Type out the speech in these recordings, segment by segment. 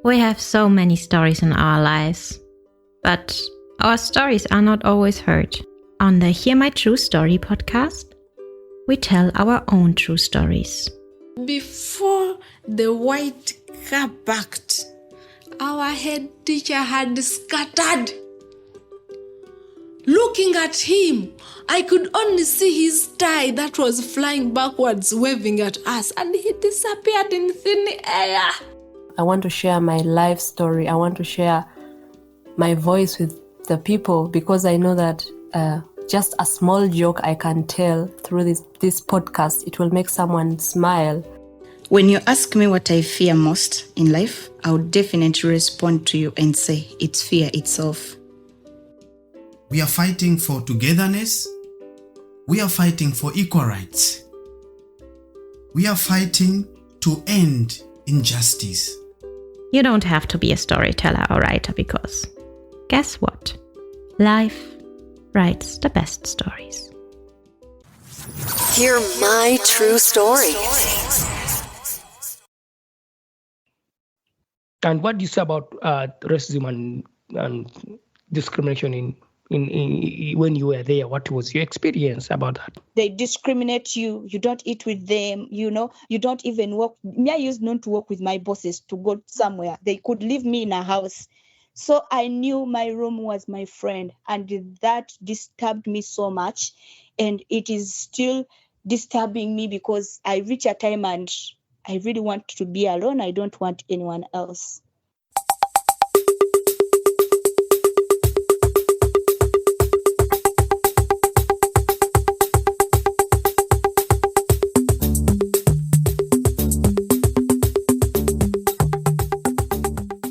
We have so many stories in our lives, but our stories are not always heard. On the Hear My True Story podcast, we tell our own true stories. Before the white car parked, our head teacher had scattered. Looking at him, I could only see his tie that was flying backwards, waving at us, and he disappeared in thin air. I want to share my life story. I want to share my voice with the people because I know that just a small joke I can tell through this podcast, it will make someone smile. When you ask me what I fear most in life, I would definitely respond to you and say it's fear itself. We are fighting for togetherness. We are fighting for equal rights. We are fighting to end injustice. You don't have to be a storyteller or writer because, guess what? Life writes the best stories. Hear my true story. And what do you say about racism and discrimination in when you were there? What was your experience about that? They discriminate you. You don't eat with them. You don't even work. Me, I used not to work with my bosses to go somewhere. They could leave me in a house. So I knew my room was my friend, and that disturbed me so much. And it is still disturbing me because I reach a time and I really want to be alone. I don't want anyone else.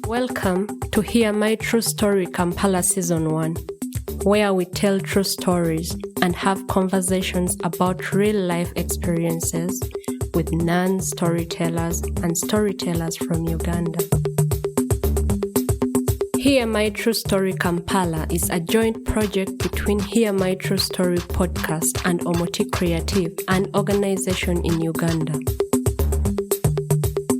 Welcome to Hear My True Story Kampala Season 1, where we tell true stories and have conversations about real-life experiences with non-storytellers and storytellers from Uganda. Hear My True Story Kampala is a joint project between Hear My True Story podcast and Omoti Creative, an organization in Uganda.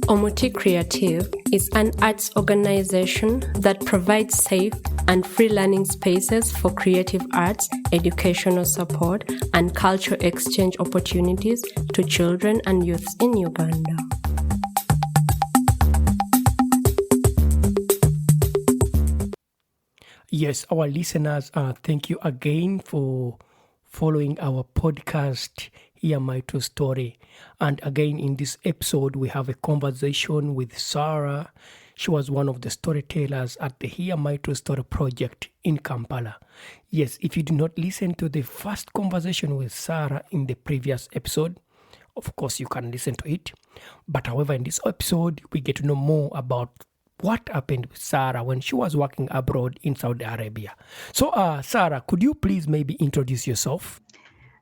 Omoti Creative is an arts organization that provides safe and free learning spaces for creative arts, educational support, and cultural exchange opportunities to children and youths in Uganda. Yes, our listeners, thank you again for following our podcast, Hear My True Story. And again, in this episode, we have a conversation with Sarah. She was one of the storytellers at the Hear My True Story project in Kampala. Yes, if you do not listen to the first conversation with Sarah in the previous episode, of course, you can listen to it. But however, in this episode, we get to know more about what happened with Sarah when she was working abroad in Saudi Arabia. So, Sarah, could you please maybe introduce yourself?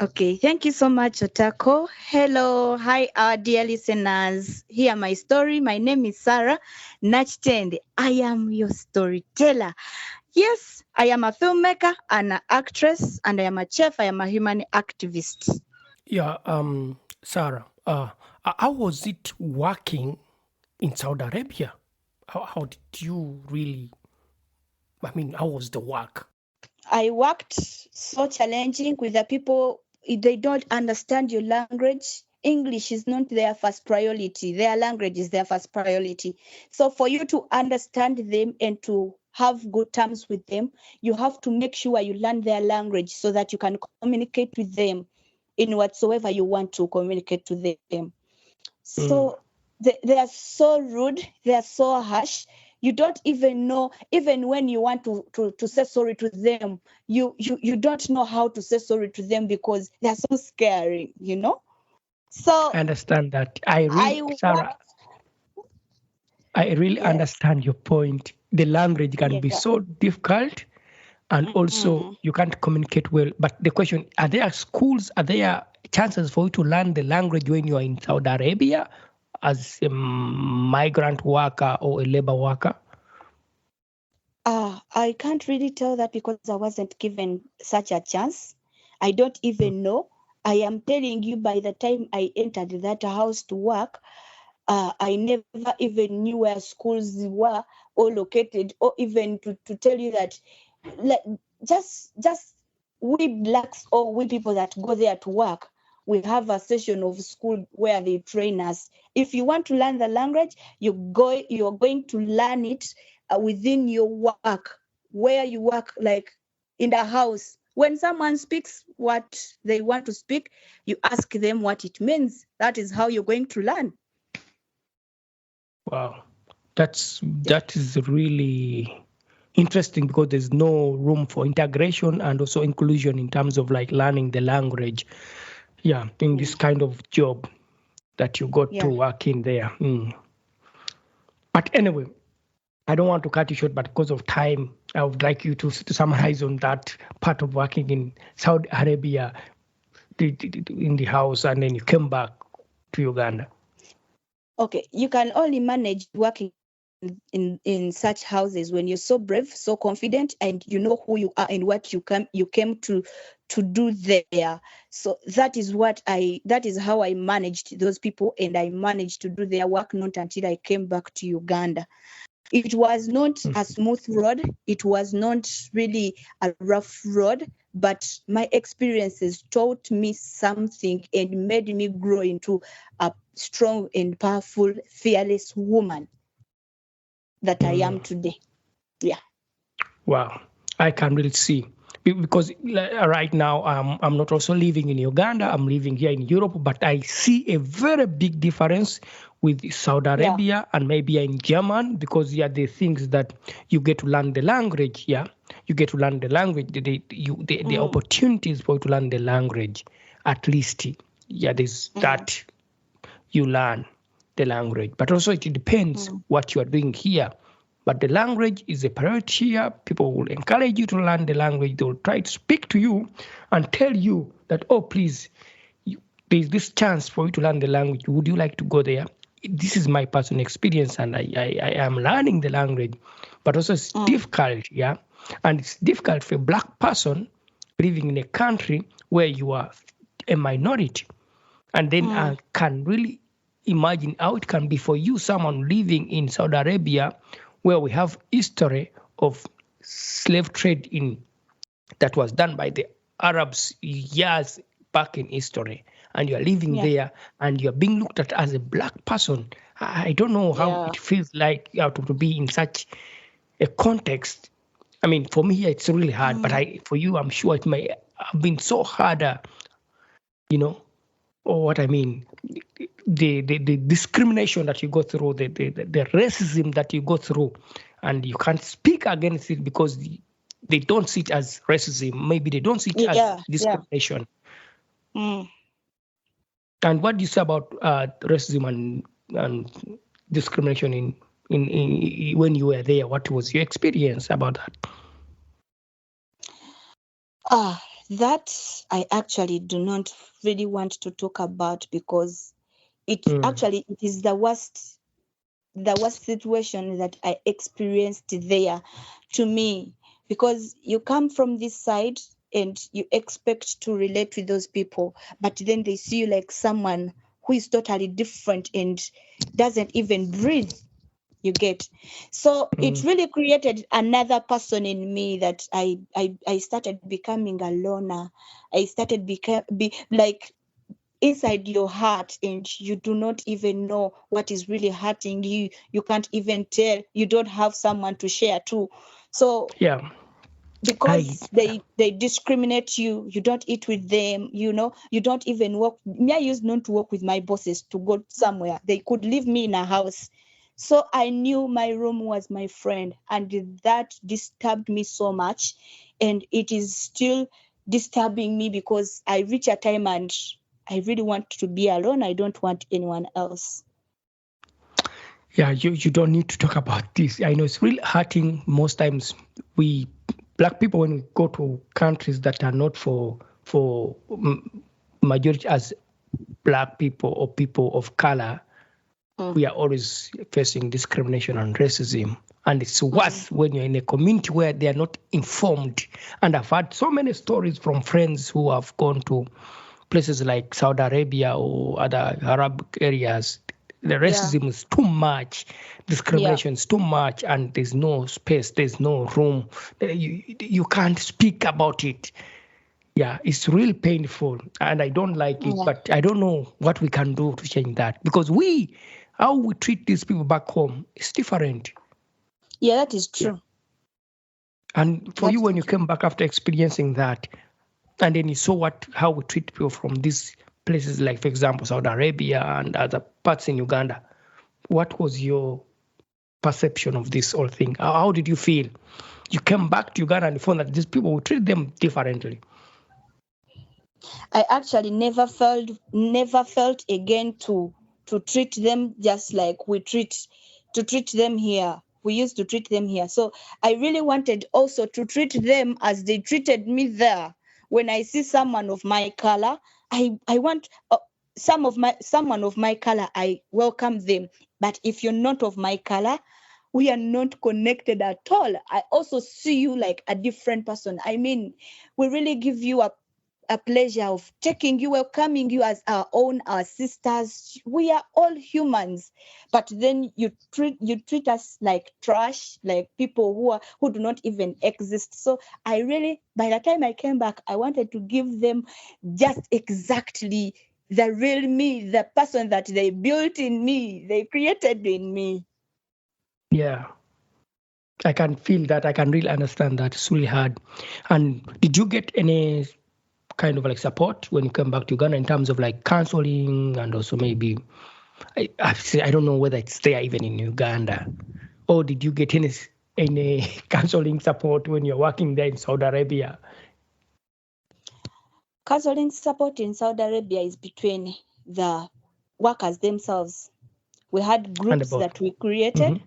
Okay, thank you so much, Otako. Hello, hi, our dear listeners. Hear my story. My name is Sarah Nakitende. I am your storyteller. Yes, I am a filmmaker, an actress, and I am a chef. I am a human activist. Yeah, Sarah, how was it working in Saudi Arabia? How did you really, how was the work? I worked so challenging with the people. They don't understand your language. English is not their first priority. Their language is their first priority. So for you to understand them and to have good terms with them, you have to make sure you learn their language so that you can communicate with them in whatsoever you want to communicate to them. So they are so rude. They are so harsh. You don't even know, even when you want to say sorry to them, you don't know how to say sorry to them because they're so scary, So I understand that. Sarah, I really understand your point. The language can be so difficult and also you can't communicate well. But the question, are there schools, are there chances for you to learn the language when you are in Saudi Arabia as a migrant worker or a labor worker? I can't really tell that because I wasn't given such a chance. I don't even know. I am telling you, by the time I entered that house to work, I never even knew where schools were or located, or even to tell you that, like, just we blacks or we people that go there to work, we have a session of school where they train us. If you want to learn the language, you're going to learn it within your work, where you work, like in the house. When someone speaks what they want to speak, you ask them what it means. That is how you're going to learn. Wow, that is really interesting, because there's no room for integration and also inclusion in terms of like learning the language. Yeah, in this kind of job that you got to work in there. But anyway, I don't want to cut you short, but because of time, I would like you to summarize on that part of working in Saudi Arabia, in the house, and then you came back to Uganda. Okay, you can only manage working in such houses when you're so brave, so confident, and you know who you are and what you came to do there. So that is how I managed those people, and I managed to do their work, not until I came back to Uganda. It was not a smooth road. It was not really a rough road, but my experiences taught me something and made me grow into a strong and powerful, fearless woman that I am today. Yeah. Wow, I can really see, because right now I'm not also living in Uganda. I'm living here in Europe, but I see a very big difference with Saudi Arabia and maybe in German, because the things that you get to learn the language. Yeah, you get to learn the language. The opportunities for you to learn the language, at least. Yeah, there's that you learn the language, but also it depends what you are doing here. But the language is a priority here. People will encourage you to learn the language. They will try to speak to you and tell you that, oh, please, there's this chance for you to learn the language. Would you like to go there? This is my personal experience, and I am learning the language. But also it's difficult, yeah? And it's difficult for a black person living in a country where you are a minority. And then I can really imagine how it can be for you, someone living in Saudi Arabia, where we have history of slave trade that was done by the Arabs years back in history, and you are living there, and you are being looked at as a black person. I don't know how it feels like to be in such a context. I mean, for me, it's really hard, but for you, I'm sure it may have been so harder, or what I mean. The discrimination that you go through, the racism that you go through, and you can't speak against it because they don't see it as racism. Maybe they don't see it as discrimination. And what do you say about racism and discrimination in when you were there? What was your experience about that? That I actually do not really want to talk about, because it is the worst situation that I experienced there to me, because you come from this side and you expect to relate with those people, but then they see you like someone who is totally different and doesn't even breathe. You get. So it really created another person in me that I started becoming a loner. I started be like inside your heart, and you do not even know what is really hurting you. You can't even tell. You don't have someone to share to. So because they discriminate you, you don't eat with them, you don't even work. I used not to work with my bosses to go somewhere. They could leave me in a house. So I knew my room was my friend, and that disturbed me so much. And it is still disturbing me, because I reach a time and I really want to be alone. I don't want anyone else. Yeah, you don't need to talk about this. I know it's really hurting. Most times we black people, when we go to countries that are not for majority as black people or people of color, we are always facing discrimination and racism. And it's worse when you're in a community where they are not informed. And I've had so many stories from friends who have gone to places like Saudi Arabia or other Arab areas. The racism is too much, discrimination is too much, and there's no space, there's no room. You can't speak about it. Yeah, it's really painful, and I don't like it, but I don't know what we can do to change that, because how we treat these people back home is different. Yeah, that is true. Yeah. And for you, when you came back after experiencing that, and then you saw how we treat people from these places, like, for example, Saudi Arabia and other parts in Uganda, what was your perception of this whole thing? How did you feel? You came back to Uganda and you found that these people would treat them differently. I actually never felt again to treat them just like we treat them here. We used to treat them here. So I really wanted also to treat them as they treated me there. When I see someone of my color, I want someone of my color, I welcome them. But if you're not of my color, we are not connected at all. I also see you like a different person. I mean, we really give you a pleasure of taking you, welcoming you as our own, our sisters. We are all humans, but then you treat us like trash, like people who do not even exist. So I really, by the time I came back, I wanted to give them just exactly the real me, the person that they built in me, they created in me. Yeah. I can feel that. I can really understand that. It's really hard. And did you get any kind of like support when you come back to Uganda in terms of like counseling, and also maybe, I don't know whether it's there even in Uganda, or did you get any counseling support when you're working there in Saudi Arabia? Counseling support in Saudi Arabia is between the workers themselves. We had groups that we created,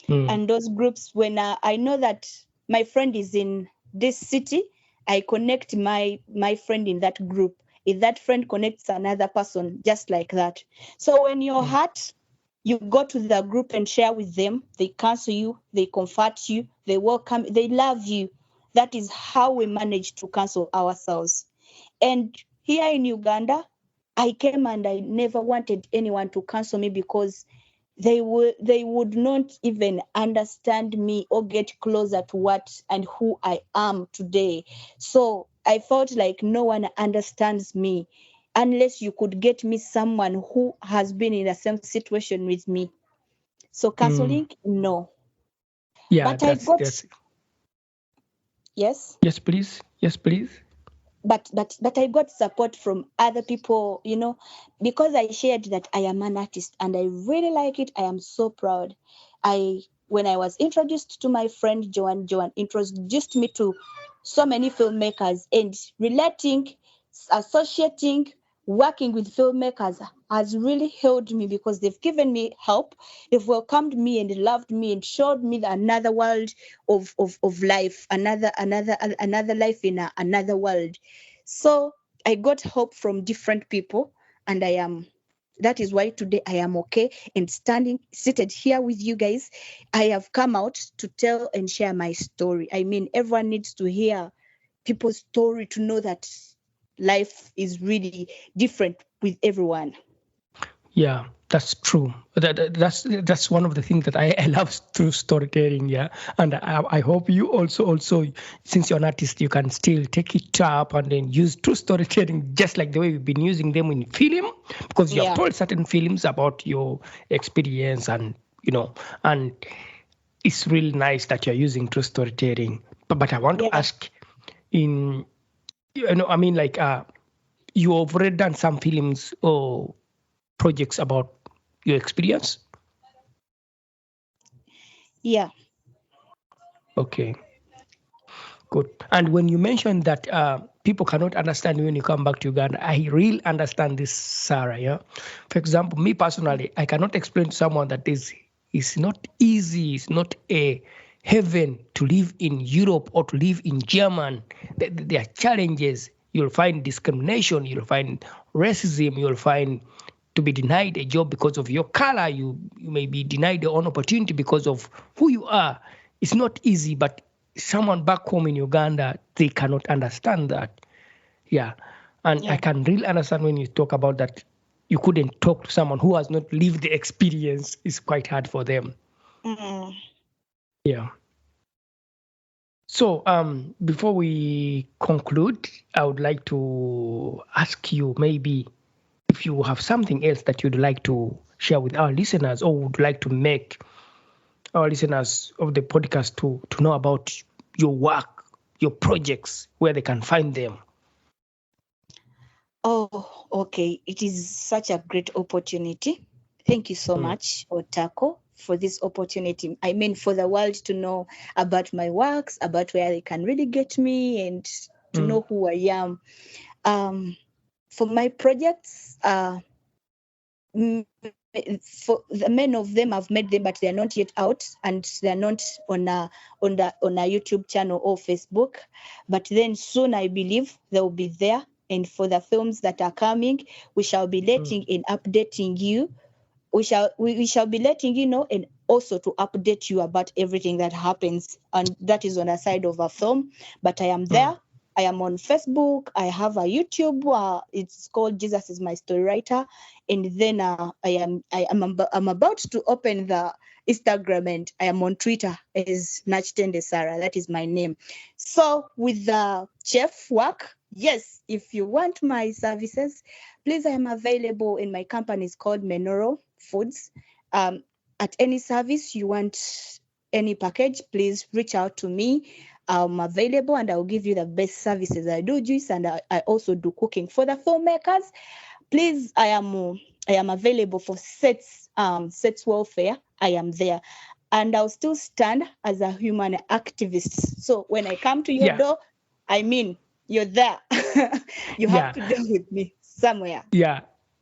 and those groups, when I know that my friend is in this city, I connect my friend in that group. If that friend connects another person, just like that. So when you're hurt, you go to the group and share with them. They counsel you, they comfort you, they welcome, they love you. That is how we manage to counsel ourselves. And here in Uganda, I came and I never wanted anyone to counsel me, because they would not even understand me or get closer to what and who I am today. So I felt like no one understands me unless you could get me someone who has been in the same situation with me. So counseling, no. Yeah, but I got yes. Yes, please. Yes, please. But I got support from other people, because I shared that I am an artist and I really like it. I am so proud. When I was introduced to my friend Joan introduced me to so many filmmakers, and relating, associating, working with filmmakers has really helped me, because they've given me help. They've welcomed me and loved me and showed me another world of life, another life in another world. So I got help from different people, and that is why today I am okay and seated here with you guys. I have come out to tell and share my story. I mean, everyone needs to hear people's story to know that life is really different with everyone. Yeah, that's true. That's one of the things that I love through storytelling. Yeah, and I hope you also, since you're an artist, you can still take it up and then use true storytelling, just like the way we've been using them in film, because you have told certain films about your experience, and and it's really nice that you're using true storytelling. But I want to ask, you have already done some films or projects about your experience? Yeah. Okay. Good. And when you mentioned that people cannot understand you when you come back to Uganda, I really understand this, Sarah. Yeah. For example, me personally, I cannot explain to someone that this is not easy. It's not a heaven to live in Europe or to live in Germany. There are challenges. You'll find discrimination. You'll find racism. You'll find to be denied a job because of your color. You may be denied your own opportunity because of who you are. It's not easy, but someone back home in Uganda, they cannot understand that. Yeah. And I can really understand when you talk about that you couldn't talk to someone who has not lived the experience. It's quite hard for them. Yeah. So before we conclude, I would like to ask you maybe if you have something else that you'd like to share with our listeners, or would like to make our listeners of the podcast to know about your work, your projects, where they can find them. Oh, okay. It is such a great opportunity. Thank you so much, Otako, for this opportunity. I mean, for the world to know about my works, about where they can really get me, and to know who I am. For my projects, for the many of them I've made them, but they are not yet out, and they are not on a YouTube channel or Facebook. But then soon, I believe they will be there. And for the films that are coming, we shall be letting and updating you. We shall be letting you know, and also to update you about everything that happens, and that is on the side of a film. But I am there. I am on Facebook. I have a YouTube. It's called Jesus is My Story Writer. And then I'm about to open the Instagram, and I am on Twitter as Nakitende Sarah. That is my name. So with the chef work, yes, if you want my services, please, I am available in my company. It's called Menoro Foods. At any service you want, any package, please reach out to me. I'm available, and I'll give you the best services. I do juice, and I also do cooking. For the filmmakers, please, I am available for sets welfare. I am there, and I'll still stand as a human activist. So when I come to your door, I mean, you're there. You have to deal with me somewhere.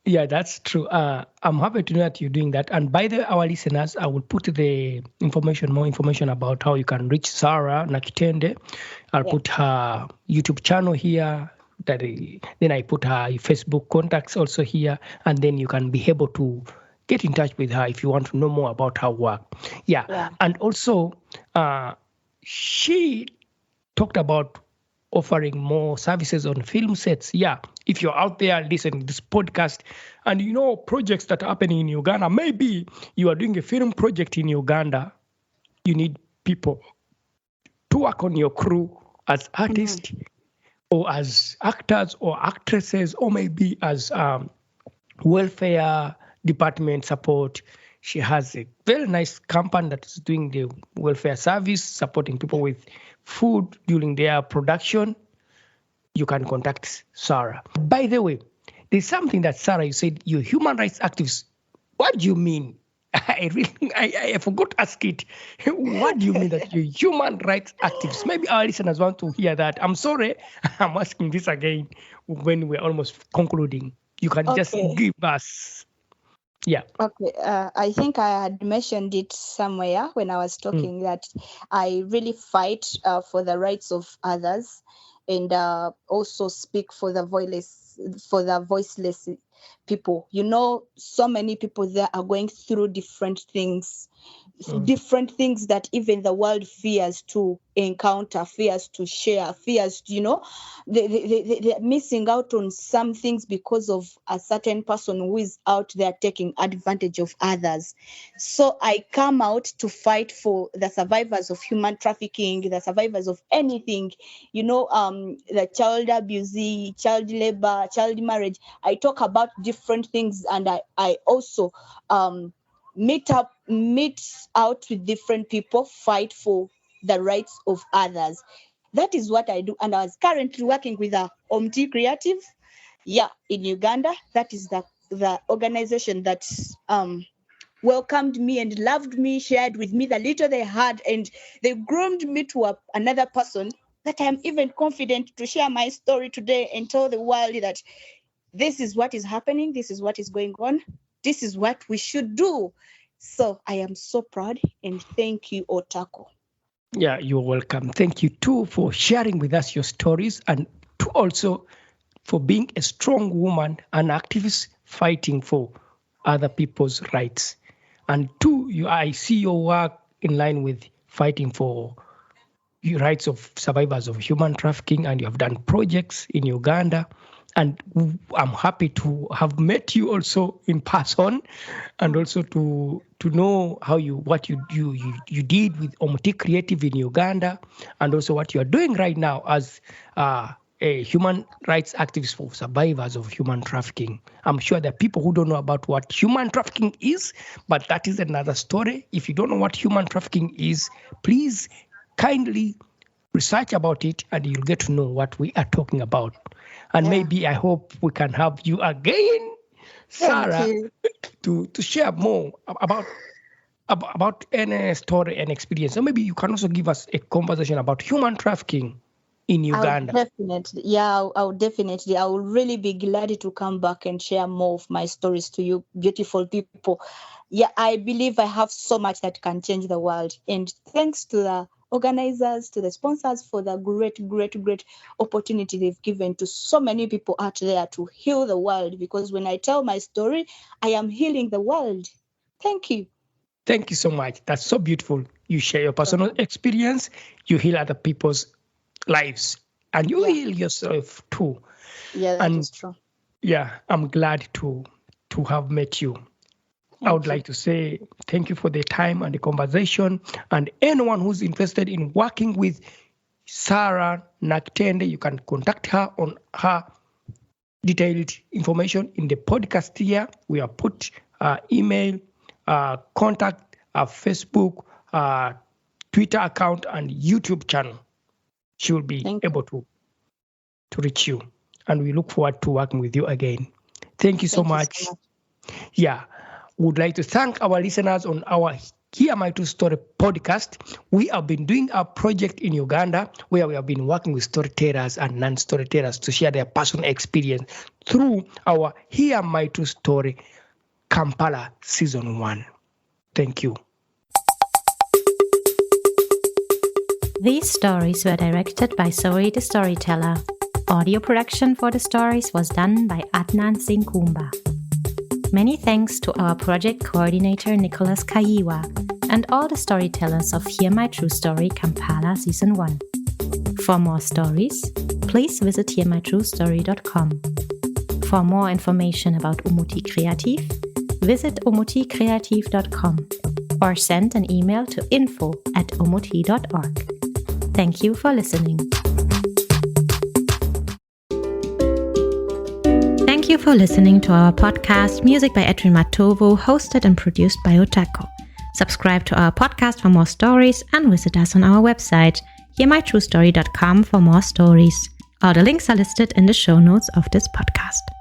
Yeah, that's true. I'm happy to know that you're doing that. And by the way, our listeners, I will put the more information about how you can reach Sarah Nakitende. I'll put her YouTube channel here. Then I put her Facebook contacts also here. And then you can be able to get in touch with her if you want to know more about her work. Yeah. And also, she talked about offering more services on film sets. Yeah, if you're out there listening to this podcast and you know projects that are happening in Uganda, maybe you are doing a film project in Uganda, you need people to work on your crew as artists or as actors or actresses, or maybe as welfare department support. She has a very nice company that is doing the welfare service, supporting people with food during their production. You can contact Sarah. By the way, there's something that Sarah, you said you're human rights activists. What do you mean? I forgot to ask it. What do you mean that you're human rights activists? Maybe our listeners want to hear that. I'm sorry, I'm asking this again when we're almost concluding. You can just give us. Yeah. Okay. I think I had mentioned it somewhere when I was talking that I really fight for the rights of others, and also speak for the voiceless people. You know, so many people there are going through different things that even the world fears to encounter, fears to share, fears, they're missing out on some things because of a certain person who is out there taking advantage of others. So I come out to fight for the survivors of human trafficking, the survivors of anything, the child abuse, child labor, child marriage. I talk about different things, and I also meet out with different people, fight for the rights of others. That is what I do. And I was currently working with Omti Creative, in Uganda. That is the organization that welcomed me and loved me, shared with me the little they had, and they groomed me to another person that I am even confident to share my story today and tell the world that this is what is happening, this is what is going on, this is what we should do. So I am so proud, and thank you, Otako. Yeah, you're welcome. Thank you too for sharing with us your stories, and to also for being a strong woman, an activist fighting for other people's rights. And two, I see your work in line with fighting for the rights of survivors of human trafficking, and you have done projects in Uganda. And I'm happy to have met you also in person, and also to know how what you did with Omuti Creative in Uganda, and also what you are doing right now as a human rights activist for survivors of human trafficking. I'm sure there are people who don't know about what human trafficking is, but that is another story. If you don't know what human trafficking is, please kindly research about it, and you'll get to know what we are talking about. And maybe I hope we can have you again, Sarah, to share more about any story and experience. So maybe you can also give us a conversation about human trafficking in Uganda. Definitely. I will really be glad to come back and share more of my stories to you, beautiful people. Yeah, I believe I have so much that can change the world. And thanks to the organizers, to the sponsors for the great opportunity they've given to so many people out there to heal the world. Because when I tell my story, I am healing the world. Thank you. Thank you so much. That's so beautiful. You share your personal experience, you heal other people's lives, and you heal yourself too. Yeah, that is true. Yeah, I'm glad to have met you. I would like to say thank you for the time and the conversation. And anyone who's interested in working with Sarah Nakitende, you can contact her on her detailed information in the podcast here. We have put email, contact, Facebook, Twitter account, and YouTube channel. She will be able to reach you. And we look forward to working with you again. Thank you so much. Yeah. Would like to thank our listeners on our Hear My True Story podcast. We have been doing a project in Uganda where we have been working with storytellers and non-storytellers to share their personal experience through our Hear My True Story Kampala Season 1. Thank you. These stories were directed by Zoe the Storyteller. Audio production for the stories was done by Adnan Singh Kumba. Many thanks to our project coordinator Nicholas Kayiwa and all the storytellers of Hear My True Story Kampala Season 1. For more stories, please visit hearmytruestory.com. For more information about Omuti Creative, visit omutikreative.com or send an email to info@omuti.org. Thank you for listening. Thank you for listening to our podcast, Music by Edwin Matovo, hosted and produced by Otako. Subscribe to our podcast for more stories and visit us on our website, hearmytruestory.com, for more stories. All the links are listed in the show notes of this podcast.